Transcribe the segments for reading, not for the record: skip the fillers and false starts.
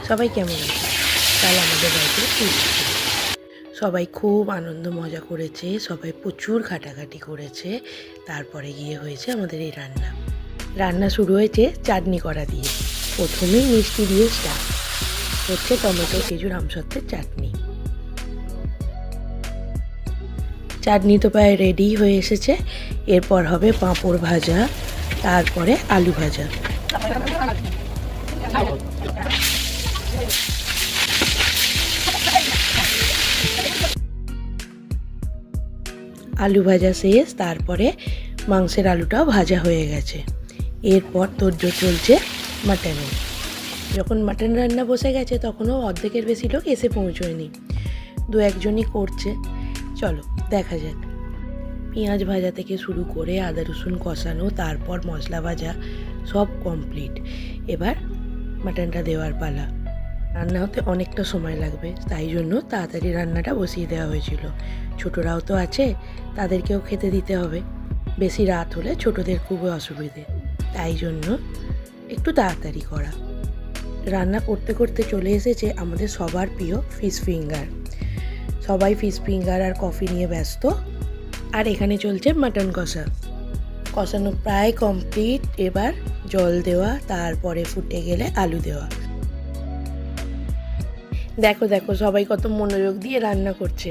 সবাই কেমন আছে? কাল আমাদের বাড়িতে পুজো ছিল। সবাই খুব আনন্দ মজা করেছে, সবাই প্রচুর ঘাটাঘাটি করেছে। তারপরে গিয়ে হয়েছে আমাদের এই রান্না। রান্না শুরু হয়েছে চাটনি করা দিয়ে। প্রথমেই মিষ্টি দিয়ে স্টার্ট হচ্ছে টমেটো খেজুর আমসত্ত্বের চাটনি। চাটনি তো প্রায় রেডি হয়ে এসেছে। এরপর হবে পাঁপড় ভাজা, তারপরে আলু ভাজা। আলু ভাজা শেষ, তারপরে মাংসের আলুটাও ভাজা হয়ে গেছে। এরপর তোড়জোড় চলছে মাটনের। যখন মাটন রান্না বসে গেছে তখনও অর্ধেকের বেশি লোক এসে পৌঁছয়নি, দু একজনই করছে। চলো দেখা যাক। পেঁয়াজ ভাজা থেকে শুরু করে আদা রসুন কষানো, তারপর মশলা ভাজা, সব কমপ্লিট। এবার মাটনটা দেওয়ার পালা। রান্না হতে অনেকটা সময় লাগবে, তাই জন্য তাড়াতাড়ি রান্নাটা বসিয়ে দেওয়া হয়েছিল। ছোটরাও তো আছে, তাদেরকেও খেতে দিতে হবে। বেশি রাত হলে ছোটদের খুবই অসুবিধে, তাই জন্য একটু তাড়াতাড়ি করা। রান্না করতে করতে চলে এসেছে আমাদের সবার প্রিয় ফিশ ফিঙ্গার। সবাই ফিশ ফিঙ্গার আর কফি নিয়ে ব্যস্ত। আর এখানে চলছে মাটন কষা। কষানো প্রায় কমপ্লিট। এবার জল দেওয়া, তারপরে ফুটে গেলে আলু দেওয়া। দেখো দেখো সবাই কত মনোযোগ দিয়ে রান্না করছে।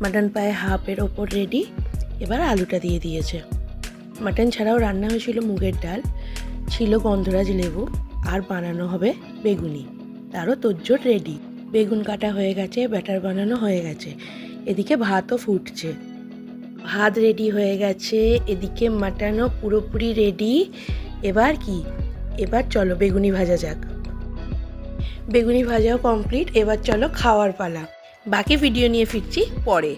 মাটন প্রায় হাফের ওপর রেডি। এবার আলুটা দিয়ে দিয়েছে। মাটন ছাড়াও রান্না হয়েছিল মুগের ডাল, ছিল গন্ধরাজ লেবু, আর বানানো হবে বেগুনি। তারও তোড়জোড় রেডি। বেগুন কাটা হয়ে গেছে, ব্যাটার বানানো হয়ে গেছে। এদিকে ভাতও ফুটছে। ভাত রেডি হয়ে গেছে, এদিকে মাটনও পুরোপুরি রেডি। এবার কি? এবার চলো বেগুনি ভাজা যাক। বেগুনি ভাজাও কমপ্লিট। এবার চলো খাওয়ার পালা। বাকি ভিডিও নিয়ে ফিরছি পরে।